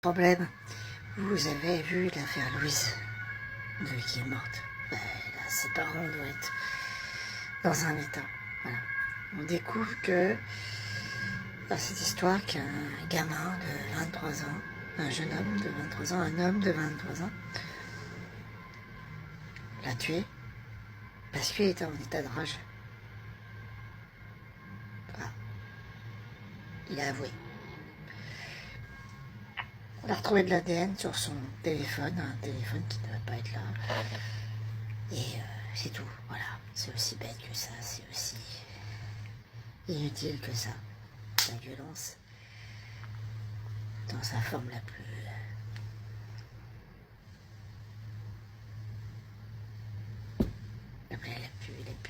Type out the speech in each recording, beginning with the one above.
Problème, vous avez vu l'affaire Louise, qui est morte. Là, ses parents doivent être dans un état. Voilà. On découvre que dans cette histoire qu'un gamin de 23 ans, un jeune homme de 23 ans, un homme de 23 ans, l'a tué parce qu'il était en état de rage. Voilà. Il a avoué. On a retrouvé de l'ADN sur son téléphone, un téléphone qui ne devait pas être là. Et c'est tout, voilà. C'est aussi bête que ça, c'est aussi inutile que ça. La violence, dans sa forme la plus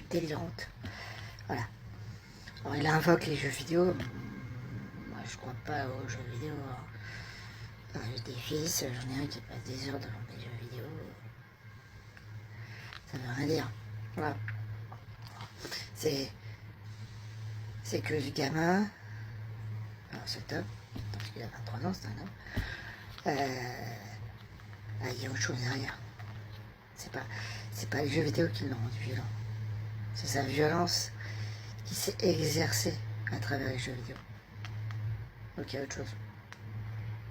délirante. Voilà. Alors il invoque les jeux vidéo. Moi je crois pas aux jeux vidéo. J'ai des fils, j'en ai un qui passe des heures devant des jeux vidéo. Ça veut rien dire. Voilà. C'est que le gamin, alors cet homme, parce qu'il a 23 ans, c'est un homme, il y a autre chose derrière. C'est pas les jeux vidéo qui l'ont rendu violent. C'est sa violence qui s'est exercée à travers les jeux vidéo. Donc il y a autre chose.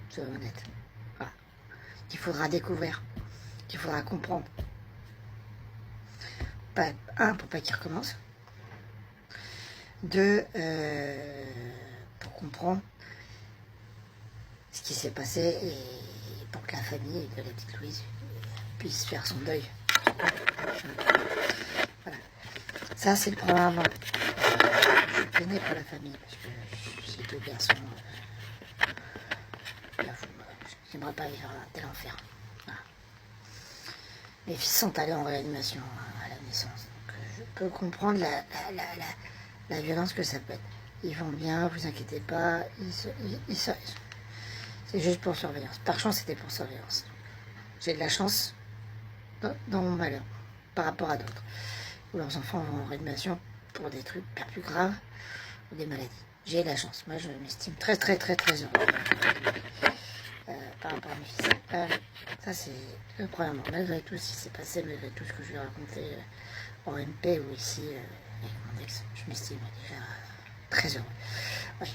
Soyons honnêtes. Voilà. Qu'il faudra découvrir, qu'il faudra comprendre. Pour pas qu'il recommence. Deux, pour comprendre ce qui s'est passé et pour que la famille de la petite Louise puisse faire son deuil. Voilà. Ça, c'est le programme. Je suis peiné pour la famille parce que j'ai deux garçons. J'aimerais pas vivre un tel enfer. Voilà. Mes fils sont allés en réanimation à la naissance. Donc je peux comprendre la violence que ça peut être. Ils vont bien, vous inquiétez pas. C'est juste pour surveillance. Par chance, c'était pour surveillance. J'ai de la chance dans mon malheur par rapport à d'autres où leurs enfants vont en réanimation pour des trucs bien plus graves ou des maladies. J'ai de la chance. Moi, je m'estime très heureux par rapport à mes fils. Ça, c'est le problème. Malgré tout ce qui s'est passé, malgré tout ce que je vais raconter en MP ou ici avec mon ex, je m'estime déjà très heureux. Ouais.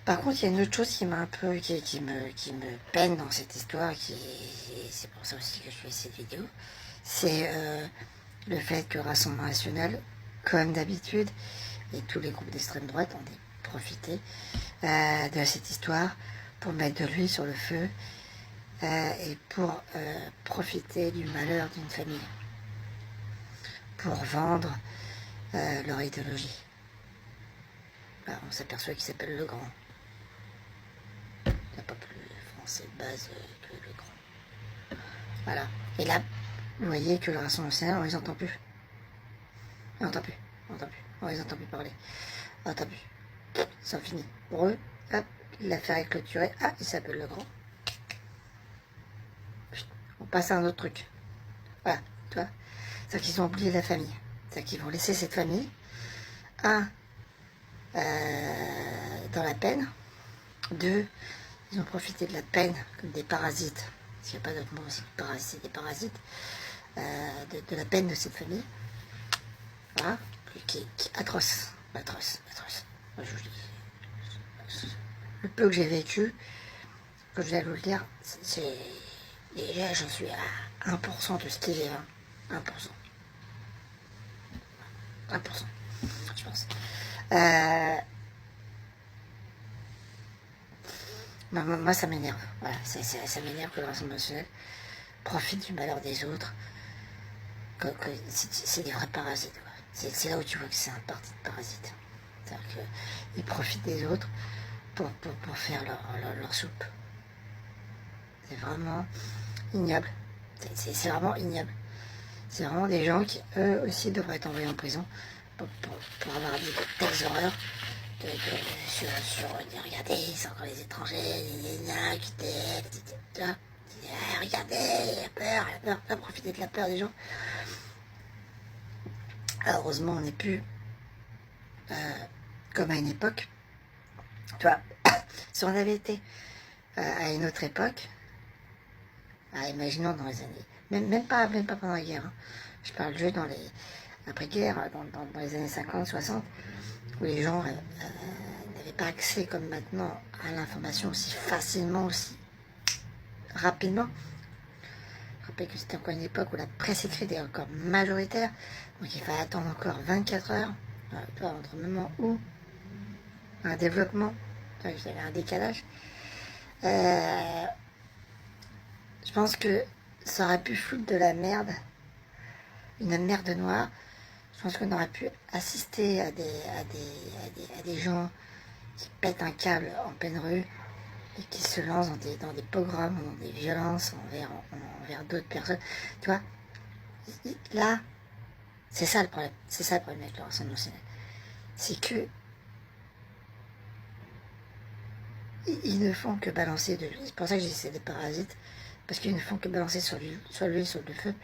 Par contre, il y a une autre chose qui m'a un peu, qui me peine dans cette histoire, c'est pour ça aussi que je fais cette vidéo, c'est le fait que Rassemblement National, comme d'habitude, et tous les groupes d'extrême droite ont profité de cette histoire pour mettre de l'huile sur le feu et pour profiter du malheur d'une famille, pour vendre leur idéologie. Là, on s'aperçoit qu'il s'appelle Le Grand. Il n'y a pas plus français de base que Le Grand. Voilà. Et là, vous voyez que le Rassemblement National, on les entend plus. On les entend plus. On les entend plus parler. On entend plus. C'est fini. Pour eux, hop, l'affaire est clôturée. Ah, il s'appelle Le Grand. On passe à un autre truc. Voilà, tu vois. C'est qu'ils ont oublié la famille. C'est qu'ils vont laisser cette famille, dans la peine. Deux, ils ont profité de la peine comme des parasites. Parce qu'il n'y a pas d'autre mot aussi que parasites, c'est des parasites. De la peine de cette famille. Voilà. Qui est atroce. Moi, je vous dis. Le peu que j'ai vécu, comme je vais vous le dire, c'est déjà j'en suis à 1% de ce qu'il est. 1%. 1%, je pense. Moi, ça m'énerve. Voilà, ça m'énerve que le Rassemblement National profite du malheur des autres. C'est des vrais parasites. C'est là où tu vois que c'est un parti de parasites. C'est-à-dire qu'ils profitent des autres pour faire leur soupe. C'est vraiment ignoble. C'est vraiment ignoble. C'est vraiment des gens qui, eux aussi, devraient être envoyés en prison pour avoir dit de telles horreurs. Regardez, c'est encore les étrangers, regardez, la peur, profiter de la peur des gens. Alors, heureusement, on n'est plus comme à une époque Tu vois, si on avait été à une autre époque, imaginons dans les années, même pas pendant la guerre, hein. Je parle juste dans les après-guerre, dans les années 50, 60, où les gens n'avaient pas accès comme maintenant à l'information aussi facilement, aussi rapidement. Je rappelle que c'était encore une époque où la presse écrite était encore majoritaire, donc il fallait attendre encore 24 heures, tu vois, entre le moment où un développement, il y avait un décalage. Je pense que ça aurait pu foutre de la merde, une merde noire. Je pense qu'on aurait pu assister à des gens qui pètent un câble en pleine rue et qui se lancent dans des pogroms, dans des violences envers d'autres personnes. Tu vois, là, c'est ça le problème. C'est ça le problème avec le Rassemblement national. C'est que ils ne font que balancer de l'huile. C'est pour ça que j'ai dit c'est des parasites. Parce qu'ils ne font que balancer sur l'huile, sur le feu,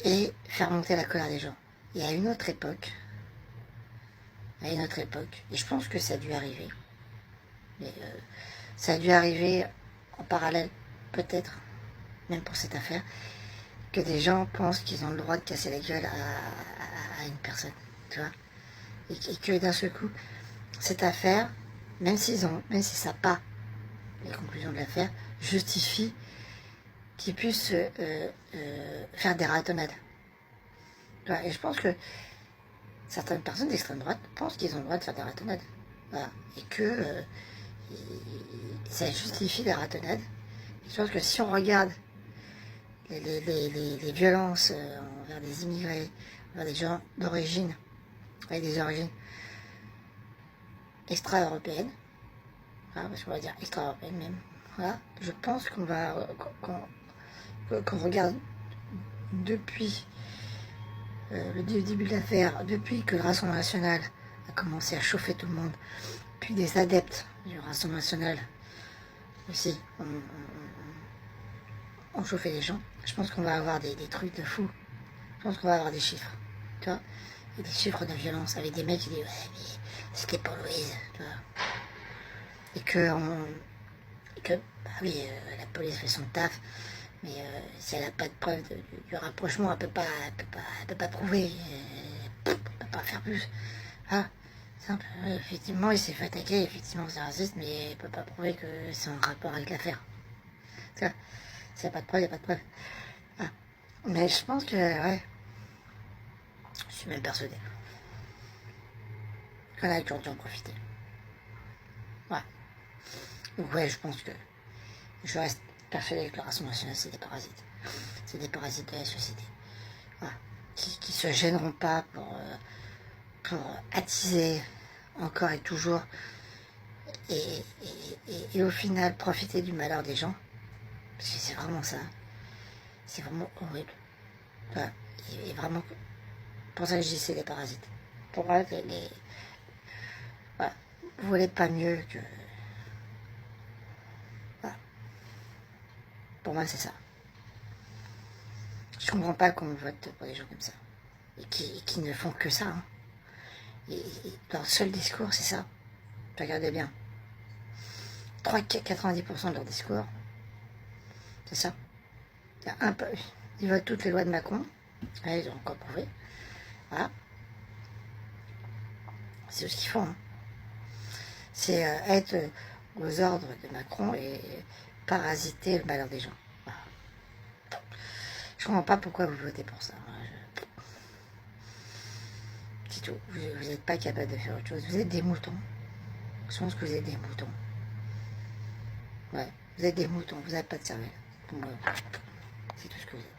et faire monter la colère des gens. Et à une autre époque, et je pense que ça a dû arriver, mais ça a dû arriver en parallèle, peut-être, même pour cette affaire, que des gens pensent qu'ils ont le droit de casser la gueule à une personne, tu vois, et que d'un seul coup, cette affaire, même si ça n'a pas les conclusions de l'affaire, justifie qu'ils puissent faire des ratonnades. Et je pense que certaines personnes d'extrême droite pensent qu'ils ont le droit de faire des ratonnades. Voilà. Et que ça justifie les ratonnades. Et je pense que si on regarde les violences envers des immigrés, envers des gens d'origine, avec des origines extra-européennes, voilà, parce qu'on va dire extra-européennes même, voilà, je pense qu'on regarde depuis le début de l'affaire, depuis que le Rassemblement national a commencé à chauffer tout le monde, puis des adeptes du Rassemblement national aussi ont chauffé les gens, je pense qu'on va avoir des trucs de fou. Je pense qu'on va avoir des chiffres, tu vois, et des chiffres de violence avec des mecs qui disent ouais mais c'était pour Louise, tu vois, et que bah oui, la police fait son taf, mais si elle n'a pas de preuve du rapprochement, elle peut pas prouver, elle peut pas faire plus. Ah, simple. Effectivement, il s'est fait attaquer, effectivement c'est raciste, mais elle peut pas prouver que c'est en rapport avec l'affaire. S'il n'y a pas de preuve, il n'y a pas de preuve. Ah. Mais je pense que, ouais, je suis même persuadé qu'on a dû en profiter. Ouais. Donc ouais, je pense que je reste persuadé que le Rassemblement national, c'est des parasites. C'est des parasites de la société. Voilà. Qui se gêneront pas pour attiser encore et toujours et au final profiter du malheur des gens. Parce que c'est vraiment ça. C'est vraiment horrible. Voilà. Et vraiment, pour ça que je dis c'est des parasites. Pour moi, voilà. Vous voulez pas mieux que... Voilà. Pour moi, c'est ça. Je comprends pas qu'on vote pour des gens comme ça. Et qui ne font que ça. Hein. Et leur seul discours, c'est ça. Regardez bien. 90% de leur discours, c'est ça. Ils votent toutes les lois de Macron. Là, ils ont encore prouvé. Voilà. C'est ce qu'ils font. Hein. C'est être aux ordres de Macron et parasiter le malheur des gens. Voilà. Je comprends pas pourquoi vous votez pour ça. C'est tout. Vous n'êtes pas capable de faire autre chose. Vous êtes des moutons. Je pense que vous êtes des moutons. Ouais, vous êtes des moutons. Vous n'avez pas de cervelle. Donc, c'est tout ce que vous êtes.